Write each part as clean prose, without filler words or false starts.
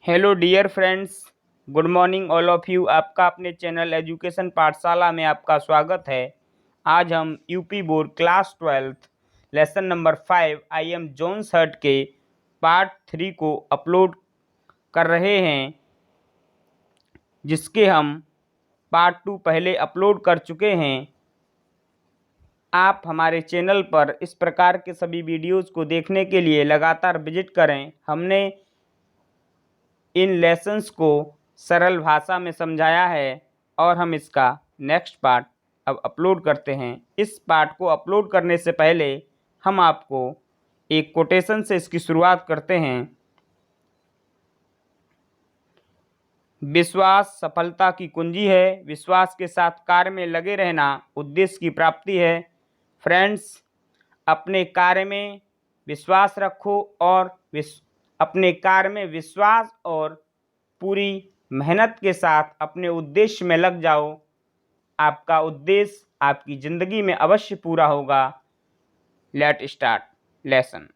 Hello dear friends, good morning all of you. आपका अपने channel education पाठशाला में आपका स्वागत है। आज हम UP board class 12th lesson number 5 I am John's heart के पार्ट 3 को अपलोड कर रहे हैं, जिसके हम पार्ट 2 पहले अपलोड कर चुके हैं। आप हमारे चैनल पर इस प्रकार के सभी वीडियोज़ को देखने के लिए लगातार विजिट करें। हमने इन लेसन्स को सरल भाषा में समझाया है और हम इसका नेक्स्ट पार्ट अब अपलोड करते हैं। इस पार्ट को अपलोड करने से पहले हम आपको एक कोटेशन से इसकी शुरुआत करते हैं। विश्वास सफलता की कुंजी है। विश्वास के साथ कार्य में लगे रहना उद्देश्य की प्राप्ति है। फ्रेंड्स, अपने कार्य में विश्वास रखो और अपने कार्य में विश्वास और पूरी मेहनत के साथ अपने उद्देश्य में लग जाओ। आपका उद्देश्य आपकी ज़िंदगी में अवश्य पूरा होगा। Let start lesson.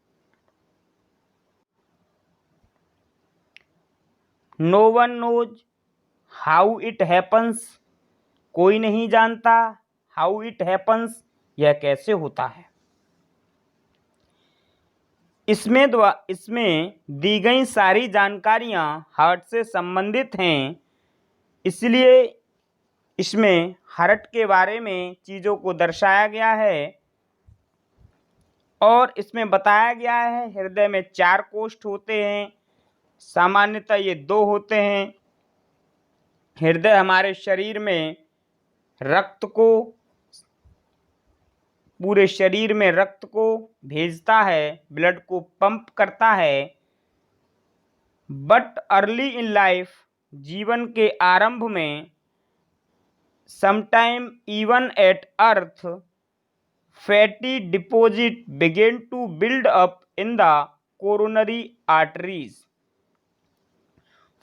No one knows how it happens. कोई नहीं जानता हाउ इट हैपन्स, यह कैसे होता है। इसमें दी गई सारी जानकारियां हार्ट से संबंधित हैं, इसलिए इसमें हार्ट के बारे में चीज़ों को दर्शाया गया है और इसमें बताया गया है हृदय में 4 कोष्ठ होते हैं। सामान्यतः ये 2 होते हैं। हृदय हमारे शरीर में रक्त को पूरे शरीर में रक्त को भेजता है, ब्लड को पंप करता है। बट अर्ली इन लाइफ, जीवन के आरंभ में, sometime even at earth, fatty deposit begin to build up in the coronary arteries.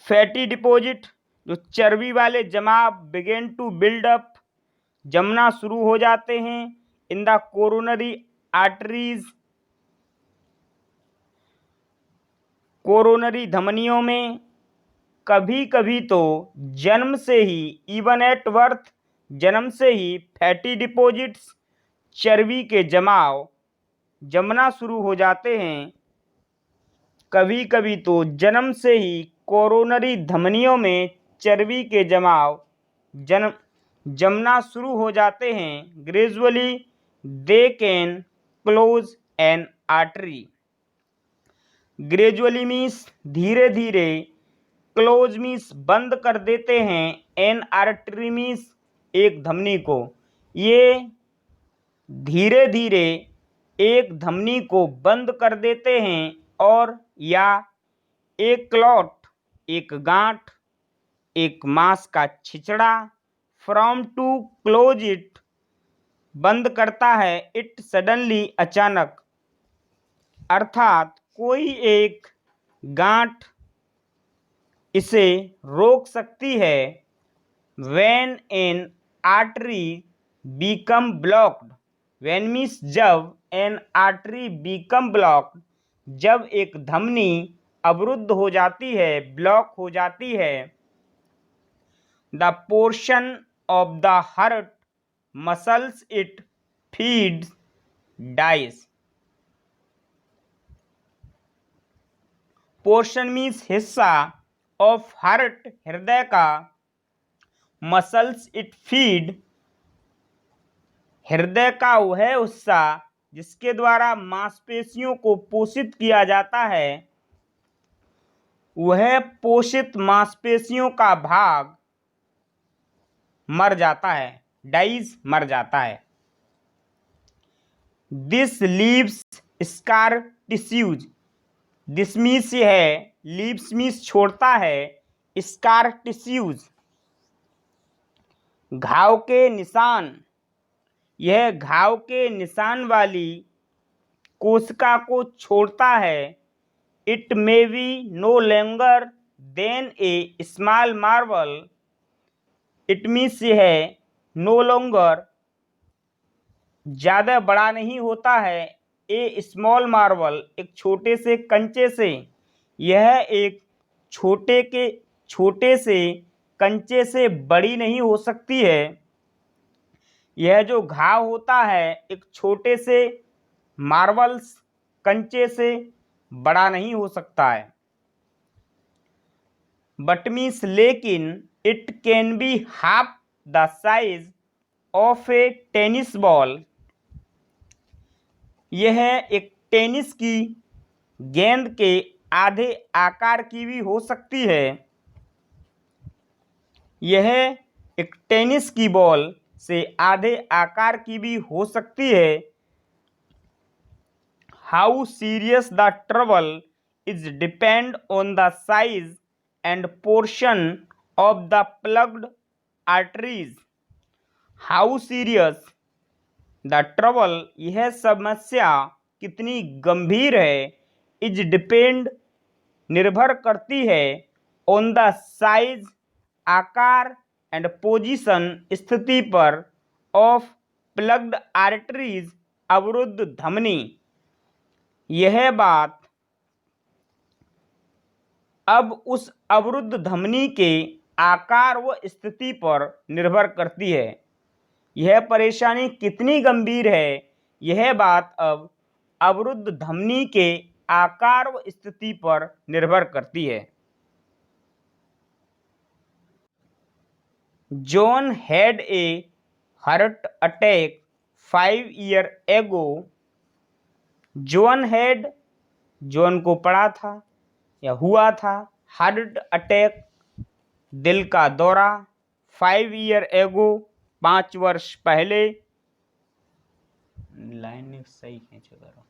Fatty deposit जो चर्बी वाले जमाव, बिगिन टू बिल्ड अप जमना शुरू हो जाते हैं in the coronary arteries, coronary धमनियों में। कभी कभी तो जन्म से ही, इवन एट बर्थ, जन्म से ही फैटी डिपॉजिट्स, चर्बी के जमाव जमना शुरू हो जाते हैं। कभी कभी तो जन्म से ही कोरोनरी धमनियों में चर्बी के जमाव जमना शुरू हो जाते हैं। Gradually they can close N artery. Gradually means धीरे धीरे, क्लोज मीन्स बंद कर देते हैं, एन आर्टरी मीन्स एक धमनी को। ये धीरे धीरे एक धमनी को बंद कर देते हैं, और या एक क्लॉट, एक गांठ, एक मांस का छिचड़ा, फ्रॉम टू क्लोज इट, बंद करता है, इट सडनली, अचानक, अर्थात कोई एक गांठ इसे रोक सकती है। When an artery become blocked, when means जब, एन आर्टरी बीकम ब्लॉक्ड, जब एक धमनी अवरुद्ध हो जाती है, ब्लॉक हो जाती है, the portion of the heart muscles it feeds dies. Portion means हिस्सा, ऑफ हार्ट हृदय का, मसल्स इट फीड हृदय का वह हिस्सा जिसके द्वारा मांसपेशियों को पोषित किया जाता है, वह पोषित मांसपेशियों का भाग मर जाता है, डाइज, मर जाता है। This leaves scar tissues, this means है, लीव्स मीन्स छोड़ता है, स्कार टिश्यूज घाव के निशान, यह घाव के निशान वाली कोशिका को छोड़ता है। It may be no longer than a small marble, it means है नो लॉन्गर, ज़्यादा बड़ा नहीं होता है, ए स्मॉल मार्बल, एक छोटे से कंचे से, यह एक छोटे से कंचे से बड़ी नहीं हो सकती है। यह जो घाव होता है एक छोटे से मार्बल्स कंचे से बड़ा नहीं हो सकता है। बट मीन्स लेकिन it can be half the size of A tennis ball. यह एक टेनिस की गेंद के आधे आकार की भी हो सकती है। यह एक टेनिस की बॉल से आधे आकार की भी हो सकती है। How serious the trouble is depend on the size and portion of the plugged arteries. How serious the trouble, यह समस्या कितनी गंभीर है, इज डिपेंड, निर्भर करती है, ऑन द साइज, आकार, एंड पोजीशन, स्थिति पर, ऑफ प्लग्ड आर्टरीज, अवरुद्ध धमनी। यह बात अब उस अवरुद्ध धमनी के आकार व स्थिति पर निर्भर करती है। यह परेशानी कितनी गंभीर है, यह बात अब अवरुद्ध धमनी के आकार व स्थिति पर निर्भर करती है। John had a heart attack 5 years ago। John को पड़ा था या हुआ था हार्ट अटैक, दिल का दौरा, 5 years ago, 5 वर्ष पहले। लाइन सही खींचो करो।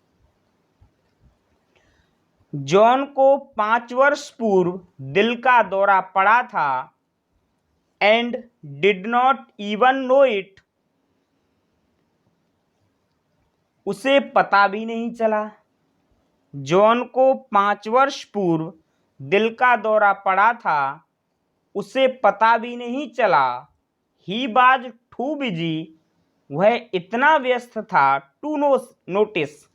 जॉन को 5 वर्ष पूर्व दिल का दौरा पड़ा था and did not even know it. उसे पता भी नहीं चला। जॉन को 5 वर्ष पूर्व दिल का दौरा पड़ा था, उसे पता भी नहीं चला। ही वाज टू बिजी, वह इतना व्यस्त था, टू नोटिस,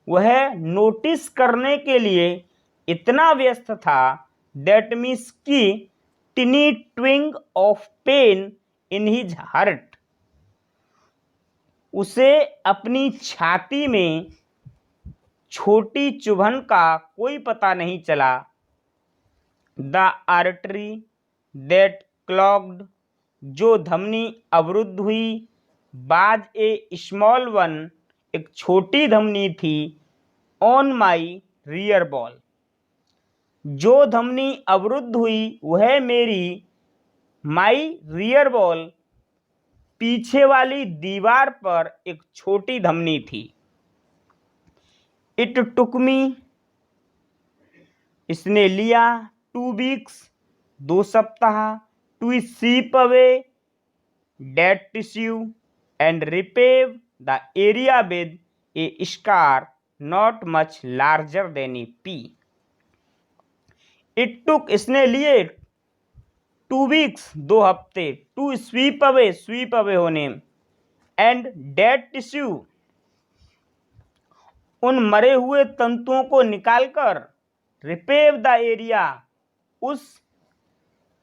वह नोटिस करने के लिए इतना व्यस्त था, दैट मीन्स की tiny twinge of pain in his heart. उसे अपनी छाती में छोटी चुभन का कोई पता नहीं चला। द आर्टरी दैट क्लॉग्ड, जो धमनी अवरुद्ध हुई, बाज ए स्मॉल वन, एक छोटी धमनी थी, ऑन माई रियर बॉल। जो धमनी अवरुद्ध हुई वह मेरी माई रियर बॉल, पीछे वाली दीवार पर एक छोटी धमनी थी। इट टुक मी, इसने लिया, 2 weeks, 2 सप्ताह, to sweep away dead tissue and repave the area with a scar not much larger than a pea. It took, इसने लिए, 2 weeks, 2 हफ्ते, टू स्वीप अवे होने, एंड डेड टिश्यू, उन मरे हुए तंतुओं को निकालकर, रिपेव द एरिया, उस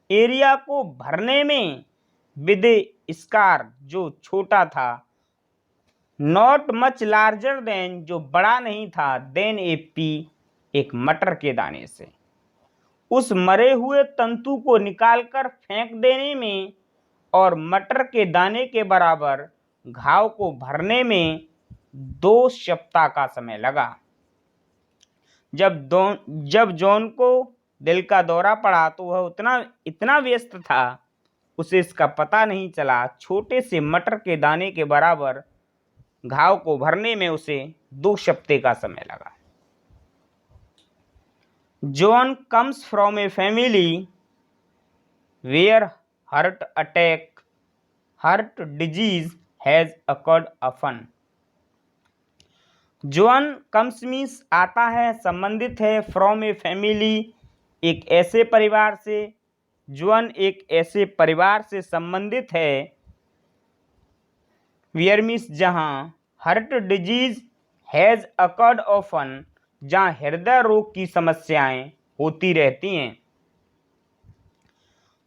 एरिया को भरने में, विद ए स्कार, जो छोटा था, नॉट मच लार्जर देन, जो बड़ा नहीं था, देन ए पी, एक मटर के दाने से। उस मरे हुए तंतु को निकालकर फेंक देने में और मटर के दाने के बराबर घाव को भरने में 2 सप्ताह का समय लगा। जब जॉन को दिल का दौरा पड़ा तो वह इतना व्यस्त था, उसे इसका पता नहीं चला। छोटे से मटर के दाने के बराबर घाव को भरने में उसे 2 सप्ताह का समय लगा। John comes from a family where heart disease has occurred often। John comes means आता है, संबंधित है, फ्रॉम ए फैमिली, एक ऐसे परिवार से। जॉन एक ऐसे परिवार से संबंधित है, वेयर मीन्स जहाँ, heart disease has occurred often, जहाँ हृदय रोग की समस्याएं होती रहती हैं।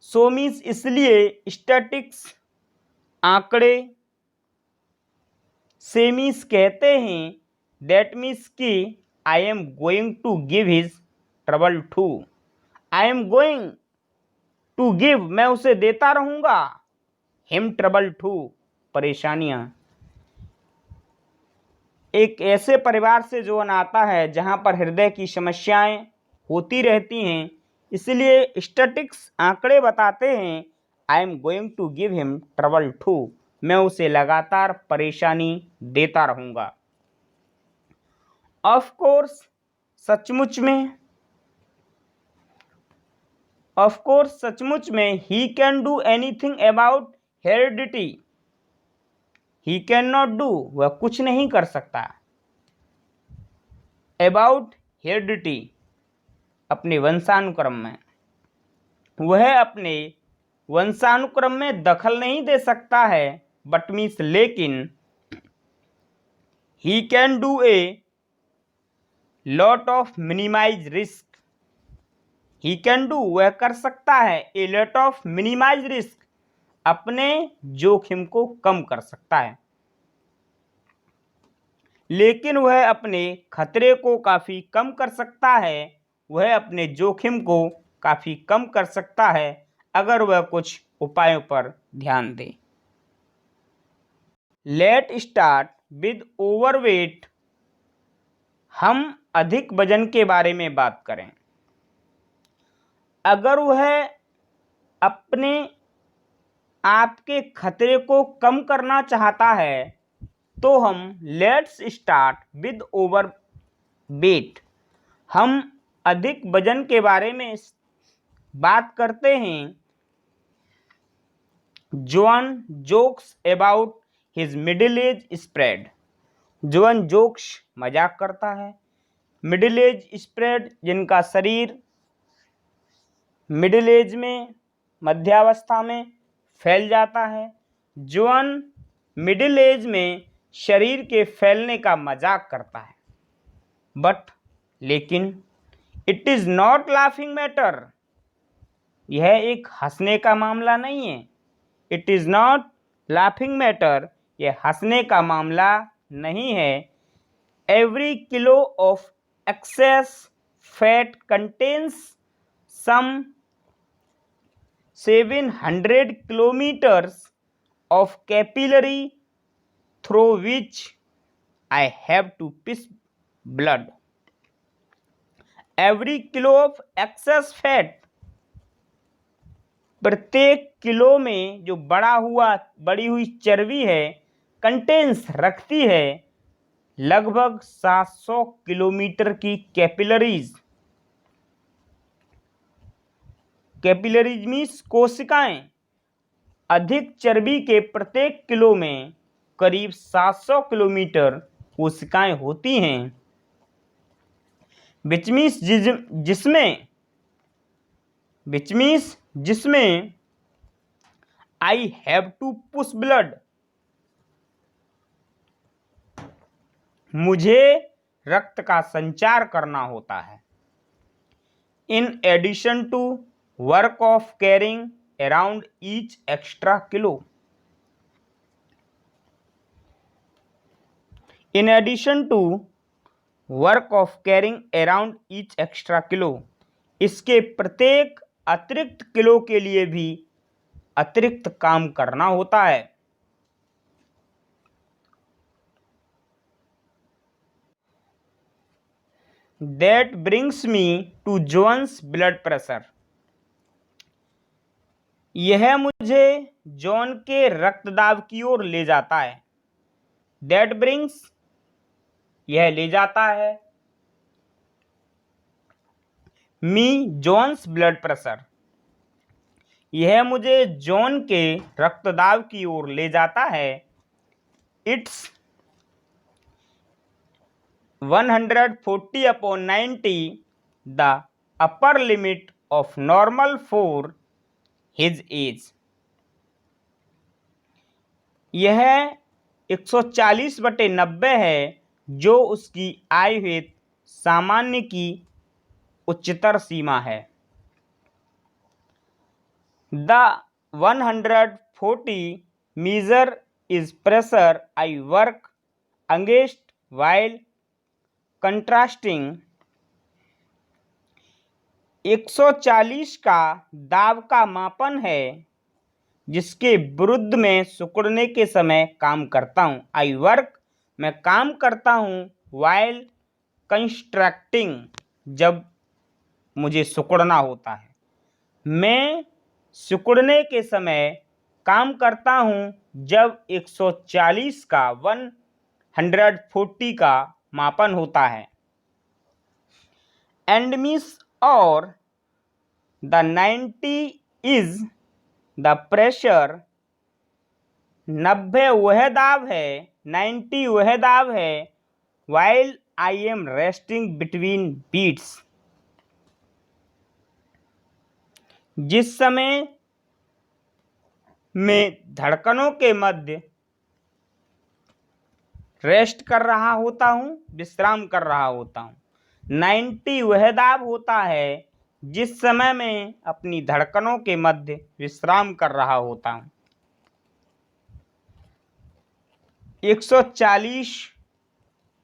सो मीन्स इसलिए, स्टैटिक्स आंकड़े, से मीन्स कहते हैं, दैट मीन्स कि I am going to give his trouble to, I am going to give, मैं उसे देता रहूंगा, हिम ट्रबल टू, परेशानियां। एक ऐसे परिवार से जो आता है जहां पर हृदय की समस्याएं होती रहती हैं, इसलिए स्टैटिक्स आंकड़े बताते हैं, I am going to give him trouble to, मैं उसे लगातार परेशानी देता रहूंगा। ऑफ कोर्स, सचमुच में, ऑफ कोर्स सचमुच में, ही can do anything about heredity, he can not do, वह कुछ नहीं कर सकता, अबाउट हेरिडिटी, अपने वंशानुक्रम में, वह अपने वंशानुक्रम में दखल नहीं दे सकता है, बट मीन्स लेकिन, he can do a lot of minimize risk, he can do, वह कर सकता है, a lot of minimize risk, अपने जोखिम को कम कर सकता है, लेकिन वह अपने खतरे को काफ़ी कम कर सकता है, वह अपने जोखिम को काफ़ी कम कर सकता है अगर वह कुछ उपायों पर ध्यान दे। लेट स्टार्ट विद ओवरवेट, हम अधिक वजन के बारे में बात करें। अगर वह अपने आपके खतरे को कम करना चाहता है तो हम let's start with over weight, हम अधिक वजन के बारे में बात करते हैं। John jokes about his middle age spread, John jokes मजाक करता है, मिडिल एज स्प्रेड, जिनका शरीर मिडिल एज में, मध्यावस्था में फैल जाता है। जॉन मिडिल एज में शरीर के फैलने का मजाक करता है, बट लेकिन, it is not laughing matter, यह एक हंसने का मामला नहीं है। It is not laughing matter, यह हंसने का मामला नहीं है। Every kilo of excess fat contains some 700 kilometers of capillary through which I have to piss blood. Every kilo of excess fat, प्रत्येक किलो में जो बड़ी हुई चर्बी है, कंटेन्स रखती है लगभग 700 किलोमीटर की कैपिलरीज, कैपिलरीज मीन्स कोशिकाएं, अधिक चर्बी के प्रत्येक किलो में करीब 700 किलोमीटर कोशिकाएं होती हैं, विच मीन्स जिसमें I have to push blood, मुझे रक्त का संचार करना होता है। In addition to work of carrying around each extra kilo, in addition to work of carrying around each extra kilo, इसके प्रत्येक अतिरिक्त किलो के लिए भी अतिरिक्त काम करना होता है। That brings me to John's blood pressure, यह मुझे जॉन के रक्तदाब की ओर ले जाता है। दैट ब्रिंग्स, यह ले जाता है, मी जॉन्स ब्लड प्रेशर, यह मुझे जॉन के रक्तदाब की ओर ले जाता है। It's 140/90 the upper limit of normal for his age, यह 140/90 है जो उसकी आयु हेतु सामान्य की उच्चतर सीमा है। The 140 measure is pressure I work against while contrasting। 140 का दाब का मापन है जिसके विरुद्ध में सिकुड़ने के समय काम करता हूँ। आई वर्क, मैं काम करता हूँ। वाइल कंस्ट्रक्टिंग, जब मुझे सिकुड़ना होता है। मैं सिकुड़ने के समय काम करता हूँ जब 140 का 140 का मापन होता है। एंड मिस और द 90 इज द प्रेशर, 90 वह दाब है, 90 वह दाब है। While I am resting between beats, जिस समय मैं धड़कनों के मध्य रेस्ट कर रहा होता हूँ, विश्राम कर रहा होता हूँ। 90 वह दाब होता है जिस समय मैं अपनी धड़कनों के मध्य विश्राम कर रहा होता हूँ। 140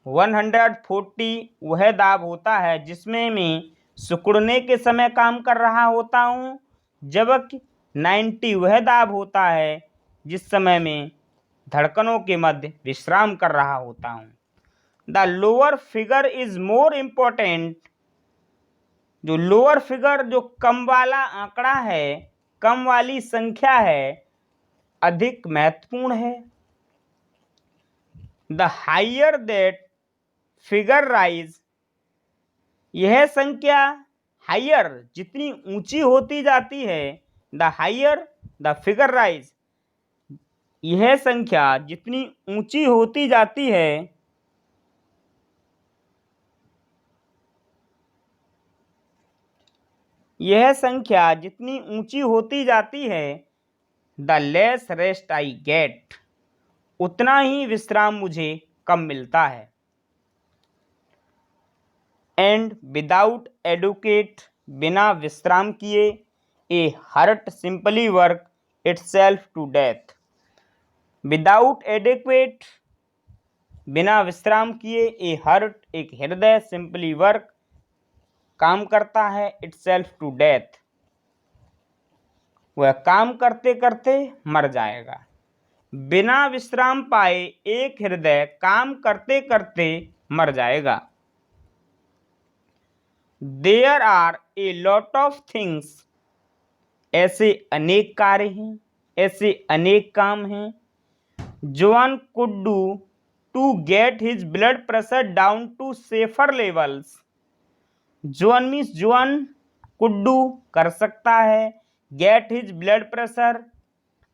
140 वह दाब होता है जिसमें मैं सिकुड़ने के समय काम कर रहा होता हूँ, जबकि 90 वह दाब होता है जिस समय मैं धड़कनों के मध्य विश्राम कर रहा होता हूँ। The lower figure is more important, जो लोअर फिगर, जो कम वाला आंकड़ा है, कम वाली संख्या है, अधिक महत्वपूर्ण है। The higher that figure rise, यह संख्या हाइयर, जितनी ऊंची होती जाती है, the higher the figure rise, यह संख्या जितनी ऊंची होती जाती है, यह संख्या जितनी ऊंची होती जाती है, the less rest I get, उतना ही विश्राम मुझे कम मिलता है। एंड विदाउट एडुकेट, बिना विश्राम किए, a heart simply work itself to death. Without adequate, बिना विश्राम किए, ए हर्ट, एक हृदय, सिंपली वर्क, काम करता है, इटसेल्फ टू डेथ, वह काम करते करते मर जाएगा। बिना विश्राम पाए एक हृदय काम करते करते मर जाएगा। There are a lot of things, ऐसे अनेक कार्य हैं, ऐसे अनेक काम हैं, John could do to get his blood pressure down to safer levels. John means John, could do कर सकता है, गेट हिज ब्लड प्रेशर,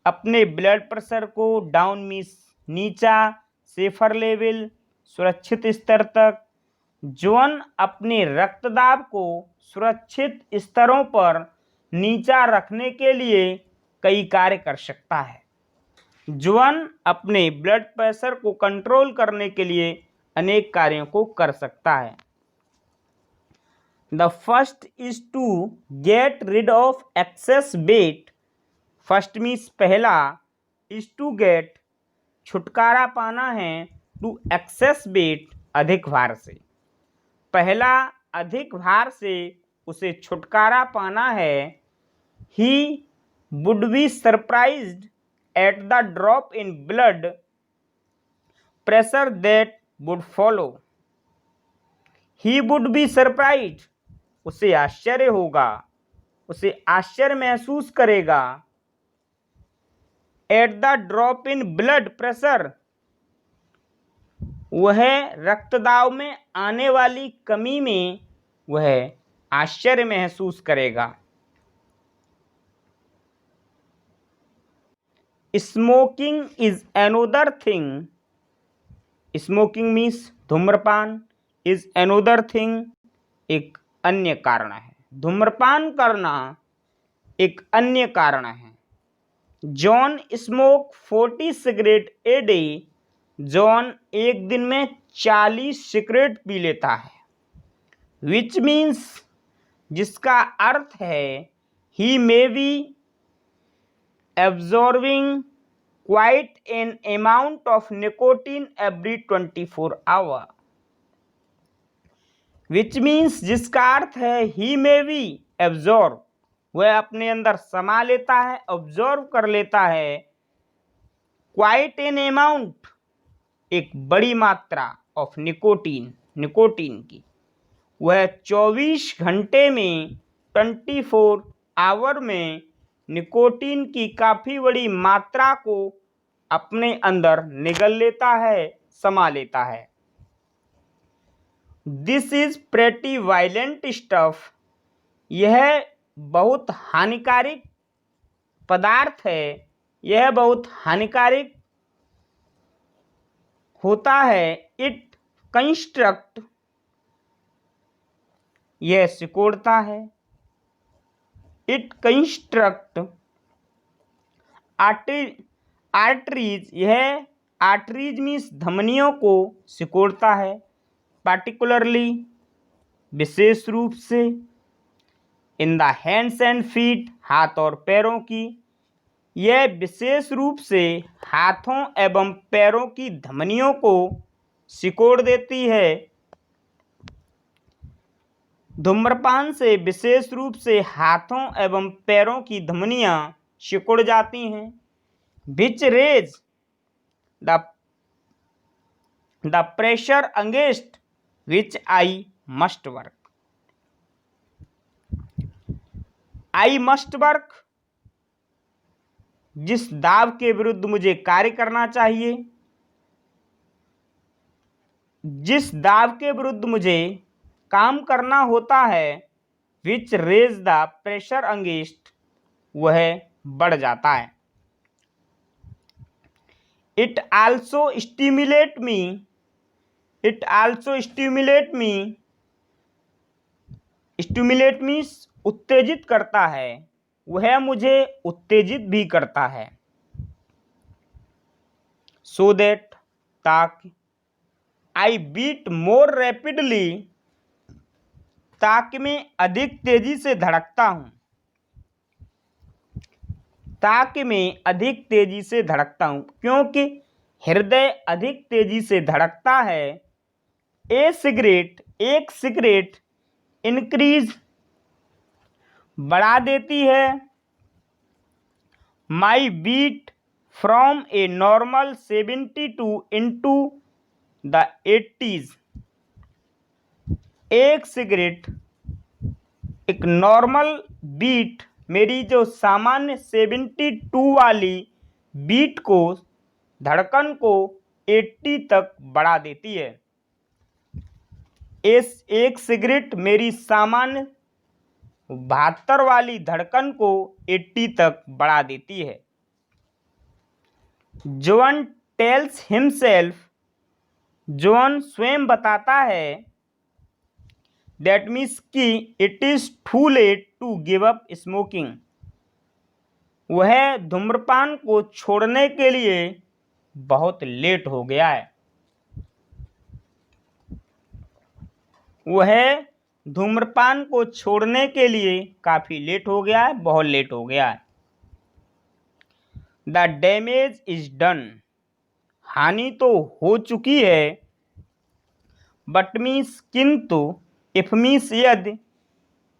अपने ब्लड प्रेशर को, डाउन मीन्स नीचा, सेफर लेवल, सुरक्षित स्तर तक। जॉन अपने रक्तदाब को सुरक्षित स्तरों पर नीचा रखने के लिए कई कार्य कर सकता है। जॉन अपने ब्लड प्रेशर को कंट्रोल करने के लिए अनेक कार्यों को कर सकता है। The first is to get rid of excess weight, first means पहला, इज टू गेट छुटकारा पाना है, टू एक्सेस वेट अधिक भार से, पहला अधिक भार से उसे छुटकारा पाना है। He would be surprised at the drop in blood pressure that would follow. He would be surprised, उसे आश्चर्य होगा, उसे आश्चर्य महसूस करेगा। At the drop in blood pressure, वह रक्तदाब में आने वाली कमी में वह आश्चर्य महसूस करेगा। Smoking is another thing, smoking means धूम्रपान, इज अनोदर थिंग, एक अन्य कारण है। धूम्रपान करना एक अन्य कारण है। John smoke 40 cigarette a day, John एक दिन में 40 सिगरेट पी लेता है। विच मीन्स, जिसका अर्थ है, he may be absorbing quite an amount of nicotine every 24 hour, which means जिसका अर्थ है he may be absorb, वह अपने अंदर समा लेता है, ऑब्जॉर्व कर लेता है, क्वाइट एन अमाउंट, एक बड़ी मात्रा, ऑफ निकोटीन, निकोटीन की, वह 24 घंटे में 24 आवर में निकोटीन की काफ़ी बड़ी मात्रा को अपने अंदर निगल लेता है, समा लेता है। This is pretty violent stuff, यह बहुत हानिकारक पदार्थ है, यह बहुत हानिकारक होता है। इट कंस्ट्रक्ट, यह सिकोड़ता है। इट कंस्ट्रक्ट आर्टरीज, यह आर्टरीज मीन्स धमनियों को सिकोड़ता है। पार्टिकुलरली, विशेष रूप से, in the hands and feet, हाथ और पैरों की, यह विशेष रूप से हाथों एवं पैरों की धमनियों को सिकोड़ देती है। धूम्रपान से विशेष रूप से हाथों एवं पैरों की धमनियां सिकुड़ जाती हैं। Which raise the pressure against which I must work, I must work, जिस दाब के विरुद्ध मुझे कार्य करना चाहिए, जिस दाब के विरुद्ध मुझे काम करना होता है, विच रेज द प्रेशर अगेंस्ट, वह बढ़ जाता है। It also stimulate me, it also stimulate me, stimulate means उत्तेजित करता है, वह मुझे उत्तेजित भी करता है। सो दैट, ताकि, आई बीट मोर रैपिडली, ताकि मैं अधिक तेजी से धड़कता हूं, ताकि मैं अधिक तेजी से धड़कता हूं, क्योंकि हृदय अधिक तेजी से धड़कता है। ए सिगरेट, एक सिगरेट, इंक्रीज, बढ़ा देती है, my beat from a normal 72 into the 80s, एक सिगरेट, एक नॉर्मल बीट, मेरी जो सामान्य 72 वाली बीट को, धड़कन को 80 तक बढ़ा देती है। इस एक सिगरेट मेरी सामान्य 72 वाली धड़कन को 80 तक बढ़ा देती है। जॉन टेल्स हिमसेल्फ, जॉन स्वयं बताता है, दैट मीन्स कि it is too late to give up smoking, वह धूम्रपान को छोड़ने के लिए बहुत लेट हो गया है, वह धूम्रपान को छोड़ने के लिए काफ़ी लेट हो गया है, बहुत लेट हो गया है। द डैमेज इज डन, हानि तो हो चुकी है। बट मीन्स, किंतु, इफ मीन्स यदि,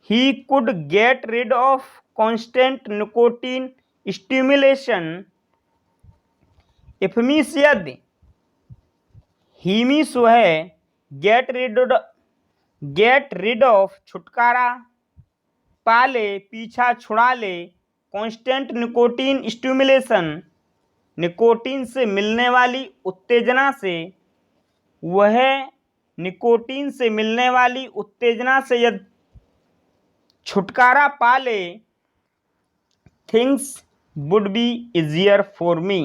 he could get rid of constant nicotine stimulation, if means यदि, ही मीन्स वह, गेट रिड ऑफ छुटकारा, पाले पीछा छुड़ा ले, कांस्टेंट निकोटीन स्टिमुलेशन, निकोटीन से मिलने वाली उत्तेजना से, वह निकोटीन से मिलने वाली उत्तेजना से यदि छुटकारा पा ले, things would be easier for me,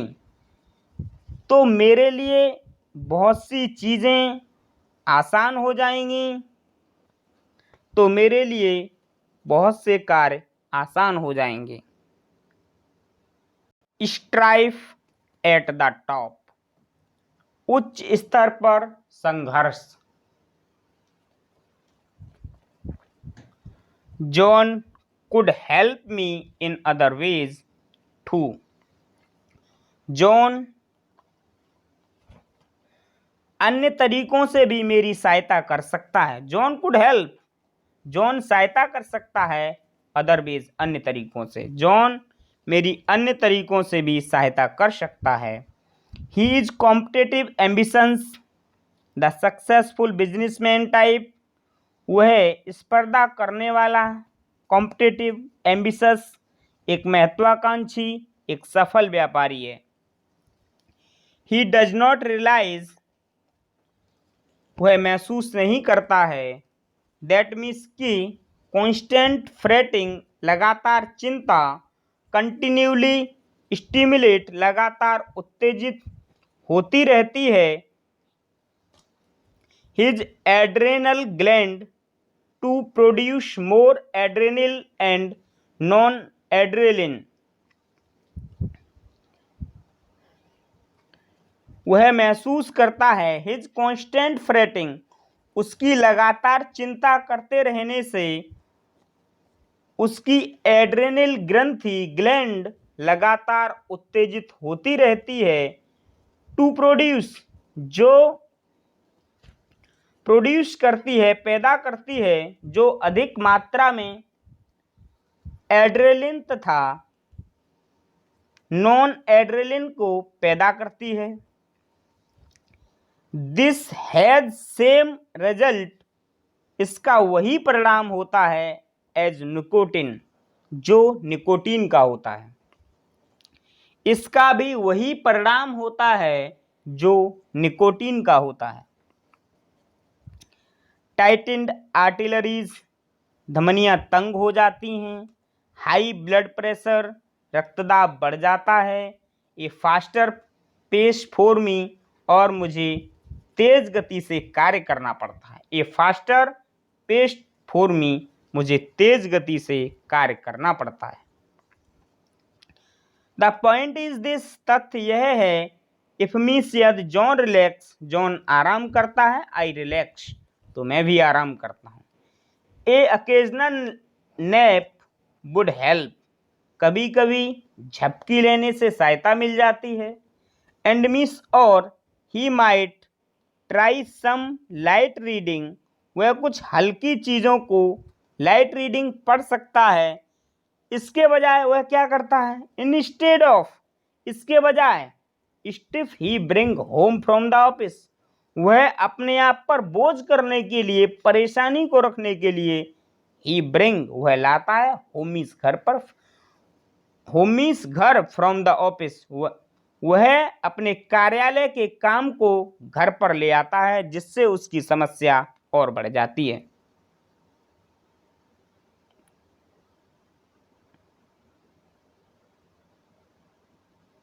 तो मेरे लिए बहुत सी चीज़ें आसान हो जाएंगी, तो मेरे लिए बहुत से कार्य आसान हो जाएंगे। स्ट्राइफ एट द टॉप, उच्च स्तर पर संघर्ष। John could help me in other ways, 2. John अन्य तरीकों से भी मेरी सहायता कर सकता है. जॉन कुड हेल्प, जॉन सहायता कर सकता है अदर वेज, अन्य तरीकों से. जॉन मेरी अन्य तरीकों से भी सहायता कर सकता है. He is competitive ambitions the successful businessman type. वह स्पर्धा करने वाला, कॉम्पिटिटिव, एम्बिशस, एक महत्वाकांक्षी, एक सफल व्यापारी है. ही डज नॉट रियलाइज, वह महसूस नहीं करता है, दैट मीन्स कि कॉन्स्टेंट फ्रेटिंग, लगातार चिंता, कंटिन्यूली स्टिमुलेट, लगातार उत्तेजित होती रहती है. His adrenal gland to produce more adrenal and noradrenaline. वह महसूस करता है, हिज कॉन्स्टेंट फ्रेटिंग, उसकी लगातार चिंता करते रहने से उसकी एड्रेनल ग्रंथि, ग्लैंड, लगातार उत्तेजित होती रहती है. टू प्रोड्यूस, जो प्रोड्यूस करती है, पैदा करती है, जो अधिक मात्रा में एड्रेलिन तथा नॉन एड्रेलिन को पैदा करती है. दिस हैज सेम रिजल्ट, इसका वही परिणाम होता है, एज निकोटिन, जो निकोटीन का होता है. इसका भी वही परिणाम होता है जो निकोटीन का होता है. टाइटेंड आर्टरीज, धमनियां तंग हो जाती हैं. हाई ब्लड प्रेशर, रक्तदाब बढ़ जाता है. ये फास्टर पेस फॉर मी, और मुझे तेज गति से कार्य करना पड़ता है. ये फास्टर पेस फॉर मी, मुझे तेज गति से कार्य करना पड़ता है. द पॉइंट इज दिस, तथ्य यह है, इफ मीन्स यदि जॉन रिलैक्स, जॉन आराम करता है, आई रिलैक्स, तो मैं भी आराम करता हूँ. ए अकेजनल नैप वुड हेल्प, कभी कभी झपकी लेने से सहायता मिल जाती है. एंड मिस, और he might try some light reading, वह कुछ हल्की चीज़ों को, लाइट रीडिंग पढ़ सकता है. इसके बजाय वह क्या करता है, इंस्टेड ऑफ, इसके बजाय, stiff he bring home from the office, वह अपने आप पर बोझ करने के लिए, परेशानी को रखने के लिए, ही ब्रिंग, वह लाता है, होमीस, घर पर, होमीस, घर, फ्रॉम द ऑफिस, वह अपने कार्यालय के काम को घर पर ले आता है, जिससे उसकी समस्या और बढ़ जाती है.